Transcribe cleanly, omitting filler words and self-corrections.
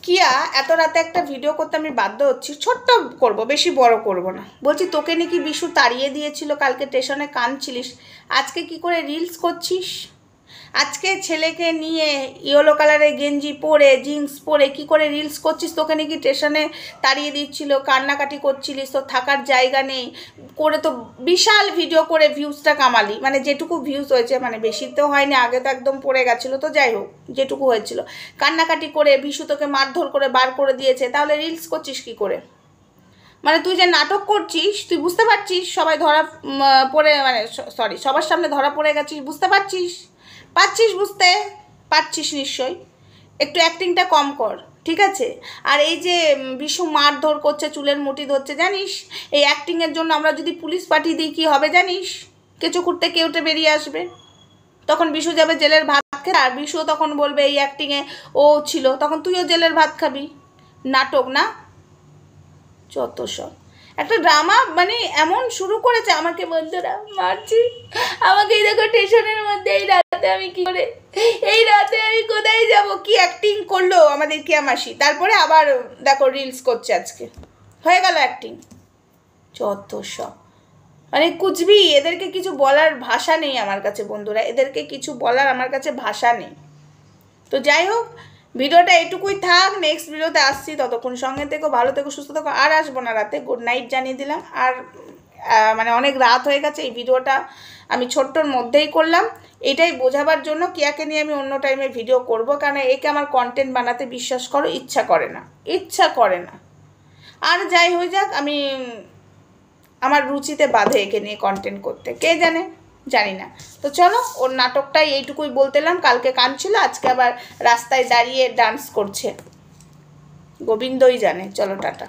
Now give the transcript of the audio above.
কিয়া এত রাতে একটা ভিডিও করতে আমি বাধ্য হচ্ছি, ছোট্ট করব, বেশি বড় করব না। বলছি তোকে নাকি বিশু তাড়িয়ে দিয়েছিল, কালকে স্টেশনে কাঁদছিলিস, আজকে কি করে রিলস করছিস? আজকে ছেলেকে নিয়ে ইয়েলো কালারের গেঞ্জি পরে জিন্স পরে কি করে রিলস করছিস? তোকে নাকি স্টেশনে তাড়িয়ে দিচ্ছিল, কান্নাকাটি করছিলিস, তোর থাকার জায়গা নেই করে তো বিশাল ভিডিও করে ভিউজটা কামালি, মানে যেটুকু ভিউজ হয়েছে, মানে বেশি তো হয়নি, আগে তো একদম পড়ে গেছিলো, তো যাই হোক যেটুকু হয়েছিল, কান্নাকাটি করে বিশু তোকে মারধর করে বার করে দিয়েছে, তাহলে রিলস করছিস কি করে? মানে তুই যে নাটক করছিস তুই বুঝতে পারছিস সবাই ধরা পড়ে, মানে সরি সবার সামনে ধরা পড়ে গেছিস, বুঝতে পারছিস? বুঝতে পারছিস নিশ্চয়ই, একটু অ্যাক্টিংটা কম কর, ঠিক আছে? আর এই যে বিশু মারধর করছে, চুলের মুঠি ধরছে, জানিস এই অ্যাক্টিংয়ের জন্য আমরা যদি পুলিশ পাঠিয়ে দিই কী হবে জানিস? কেঁচো খুঁড়তে কেউটে বেরিয়ে আসবে, তখন বিশু যাবে জেলের ভাত খেতে, আর বিশুও তখন বলবে এই অ্যাক্টিংয়ে ও ছিল, তখন তুইও জেলের ভাত খাবি। নাটক না, যত সব একটা ড্রামা, মানে এমন শুরু করেছে, আমাকে বন্ধুরা মারছি, আমাকে এই দেখো স্টেশনের মধ্যে, এই রাতে আমি কি করে, এই রাতে আমি কোথায় যাব, কি অ্যাক্টিং করলো আমাদের কিয়া মাসি, তারপরে আবার দেখো রিলস করছে, আজকে হয়ে গেল অ্যাক্টিং, যত সব, মানে কুচবি, এদেরকে কিছু বলার ভাষা নেই আমার কাছে বন্ধুরা, এদেরকে কিছু বলার আমার কাছে ভাষা নেই। তো যাই হোক, ভিডিওটা এটুকুই থাক, নেক্সট ভিডিওতে আসছি, ততক্ষণ সঙ্গে থেকো, ভালো থেকো, সুস্থ থেকো, আর আসবো না রাতে, গুড নাইট জানিয়ে দিলাম। আর মানে অনেক রাত হয়ে গেছে, এই ভিডিওটা আমি ছোট্টর মধ্যেই করলাম, এটাই বোঝাবার জন্য কিয়াকে নিয়ে আমি অন্য টাইমে ভিডিও করব, কারণ একে আমার কন্টেন্ট বানাতে বিশ্বাস করো ইচ্ছা করে না। আর যাই হয়ে যাক, আমি আমার রুচিতে বাধে একে নিয়ে কন্টেন্ট করতে, কে জানি না। তো চলো, ওর নাটকটাই এইটুকুই বলতেলাম, কালকে কাঁদছিল, আজকে আবার রাস্তায় দাঁড়িয়ে ডান্স করছে, গোবিন্দই জানে। চলো টাটা।